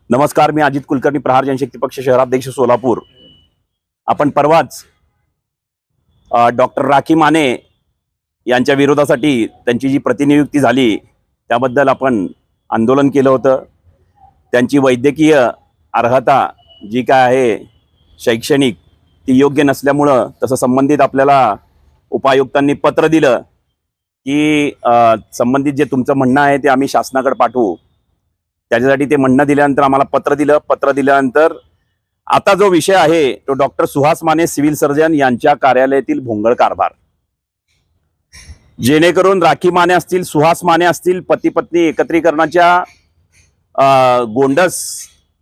नमस्कार, मी अजित कुलकर्णी, प्रहार जनशक्ती पक्ष शहराध्यक्ष सोलापूर। आपण परवाच डॉक्टर राखी माने यांच्या विरोधासाठी त्यांची जी प्रतिनियुक्ती झाली त्याबद्दल आपण आंदोलन केलं होतं। त्यांची वैद्यकीय अर्हता जी काय आहे शैक्षणिक ती योग्य नसल्यामुळं तसं संबंधित आपल्याला उपायुक्तांनी पत्र दिलं की संबंधित जे तुमचं म्हणणं आहे ते आम्ही शासनाकडे पाठवू। त्याच्यासाठी ते म्हणणं दिल्यानंतर आम्हाला पत्र दिल्यानंतर आता जो विषय आहे तो doctor Suhas Mane civil surgeon यांच्या कार्यालयातील भोंगळ कारभार, जेणेकरून राखी माने असतील, सुहास माने असतील, पती पत्नी एकत्रीकरणाच्या गोंडस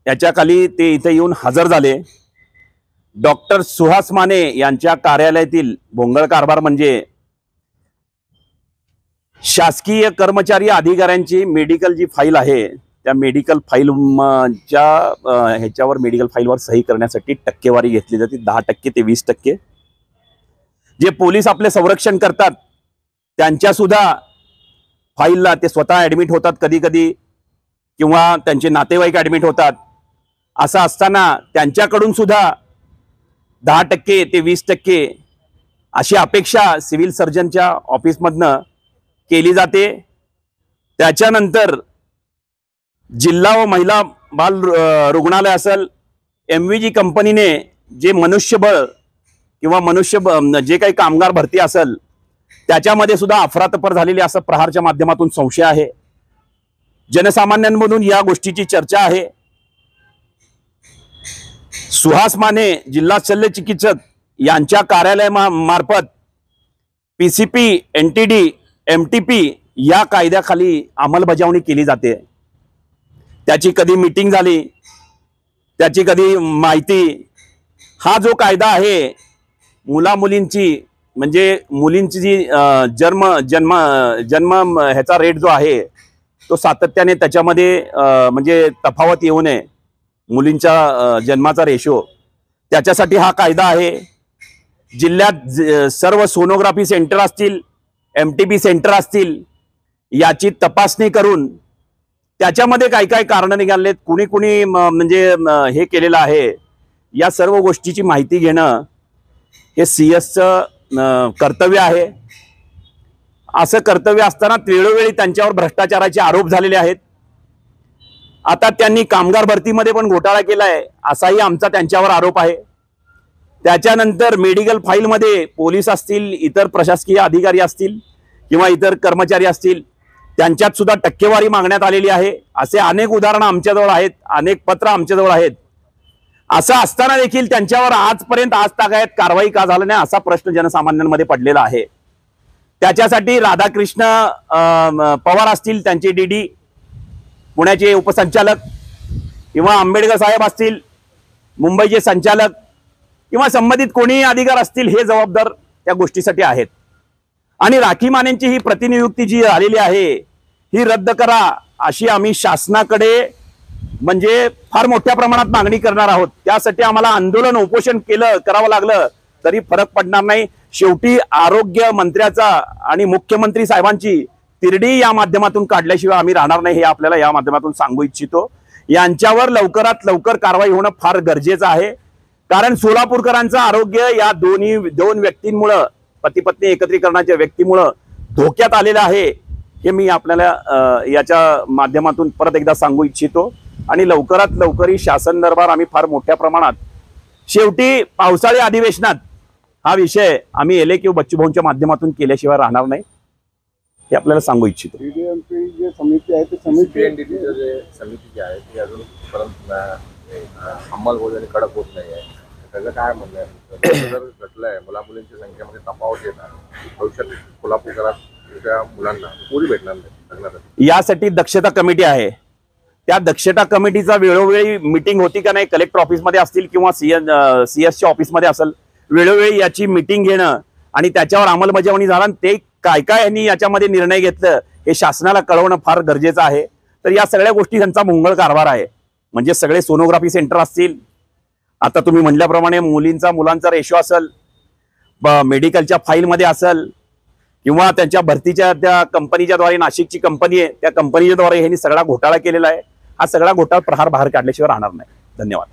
याच्याखाली ते इथे येऊन हजर झाले। डॉक्टर सुहास माने यांच्या कार्यालयातील भोंगळ कारभार म्हणजे शासकीय कर्मचारी अधिकाऱ्यांची मेडिकल जी फाईल आहे त्या मेडिकल फाईलच्या ह्याच्यावर मेडिकल फाईलवर सही करण्यासाठी टक्केवारी घेतली जाते, 10% ते 20%। जे पोलीस आपले संरक्षण करतात त्यांच्या सुद्धा फाईलला ते स्वतः ऍडमिट होतात कधी कधी, किंवा त्यांचे नातेवाईक ऍडमिट होतात। असं असताना त्यांच्याकडून सुद्धा 10% ते 20% अशी अपेक्षा सिव्हिल सर्जनच्या ऑफिसमधनं केली जाते। त्याच्यानंतर जिल्हा व महिला बाल रुग्णालय असेल, MVG कंपनीने जे मनुष्यबळ किंवा जे काही कामगार भरती असेल त्याच्यामध्ये सुद्धा अफरातफर झालेली असं प्रहारच्या माध्यमातून संशय आहे। जनसामान्यांमधून या गोष्टीची चर्चा आहे। सुहास माने जिल्हा शल्य चिकित्सक यांच्या कार्यालयामार्फत PCP, NTD, MTP या कायद्याखाली अंमलबजावणी केली जाते। त्याची कधी मीटिंग झाली, त्याची कधी माहिती, हा जो कायदा आहे मुलामुलींची म्हणजे मुलींची जी जन्म ह्याचा रेट जो आहे तो सातत्याने त्याच्यामध्ये म्हणजे तफावत येऊ नये, मुलींच्या जन्माचा रेशो, त्याच्यासाठी हा कायदा आहे। जिल्ह्यात सर्व सोनोग्राफी सेंटर असतील, MTP सेंटर असतील, याची तपासणी करून त्याच्यामध्ये काय काय कारण निघालेत, कुणी कुणी म्हणजे हे केलेलं आहे, या सर्व गोष्टीची माहिती घेणं हे CS कर्तव्य आहे। असं कर्तव्य असताना वेळोवेळी त्यांच्यावर भ्रष्टाचाराचे आरोप झालेले आहेत। आता त्यांनी कामगार भरतीमध्ये पण घोटाळा केलाय असाही आमचा त्यांच्यावर आरोप आहे। त्याच्यानंतर मेडिकल फाईलमध्ये पोलीस असतील, इतर प्रशासकीय अधिकारी असतील किंवा इतर कर्मचारी असतील त्यांच्यात सुद्धा टक्केवारी मागण्यात आलेली आहे। असे अनेक उदाहरणं आमच्याजवळ आहेत, अनेक पत्र आमच्याजवळ आहेत। असं असताना देखील त्यांच्यावर आजपर्यंत तागायत कारवाई का झाली नाही असा प्रश्न जनसामान्यांमध्ये पडलेला आहे। त्याच्यासाठी राधाकृष्ण पवार असतील, त्यांचे DD पुण्याचे उपसंचालक, किंवा आंबेडकर साहेब असतील मुंबईचे संचालक, किंवा संबंधित कोणीही अधिकारी असतील, हे जबाबदार त्या गोष्टीसाठी आहेत। आणि राखी मानेंची ही प्रतिनियुक्ती जी आलेली आहे ही रद्द करा अशी आम्ही शासनाकडे म्हणजे फार मोठ्या प्रमाणात मागणी करणार आहोत। त्यासाठी आम्हाला आंदोलन उपोषण करावं लागलं तरी फरक पडणार नाही। शेवटी आरोग्य मंत्र्याचा आणि मुख्यमंत्री साहेबांची तिरडी या माध्यमातून काढल्याशिवाय आम्ही राहणार नाही, हे आपल्याला या माध्यमातून सांगू इच्छितो। यांच्यावर लवकरात लवकर कारवाई होणं फार गरजेचं आहे, कारण सोलापूरकरांचं आरोग्य या दोन व्यक्तींमुळे, पती पत्नी एकत्रीकरणाच्या व्यक्तीमुळे धोक्यात आलेलं आहे, हे मी आपल्याला याच्या माध्यमातून परत एकदा सांगू इच्छितो। आणि लवकरात लवकर शासन दरबार आम्ही फार मोठ्या प्रमाणात, शेवटी पावसाळी अधिवेशनात हा विषय आम्ही एलेक्यू बच्चूभाऊंच्या माध्यमातून केल्याशिवाय राहणार नाही, हे आपल्याला सांगू इच्छितो। जे समिती आहे ते समिती जी आहे ती अजूनपर्यंत अंमलबजावणी कडक होत नाही आहे, त्याचं काय म्हणणं आहे? जर घटलंय, मुला मुलींच्या संख्येमध्ये तफावत येत आहे, भविष्यात कोल्हापूरकरांच्या मुलांना पुरी भेटणार नाही, यासाठी दक्षता कमिटी आहे। त्या दक्षता कमिटीचा वेळोवेळी मीटिंग होती का नाही, कलेक्टर ऑफिसमध्ये असतील किंवा CS ऑफिसमध्ये असेल, वेळोवेळी याची मीटिंग घेणं आणि त्याच्यावर अंमलबजावणी झाला, ते काय काय यांनी याच्यामध्ये निर्णय घेतलं हे शासनाला कळवणं फार गरजेचं आहे। तर या सगळ्या गोष्टी त्यांचा भोंगळ कारभार आहे। म्हणजे सगळे सोनोग्राफी सेंटर असतील, आता तुम्ही म्हटल्याप्रमाणे मुलांचा रेशो असेल, मेडिकलच्या फाईलमध्ये असेल, किंवा त्यांच्या भरतीच्या त्या कंपनीच्या द्वारे, नाशिकची कंपनी आहे त्या कंपनीच्या द्वारे ह्यांनी सगळा घोटाळा केलेला आहे। हा सगळा घोटाळा प्रहार बाहेर काढल्याशिवाय राहणार नाही. धन्यवाद.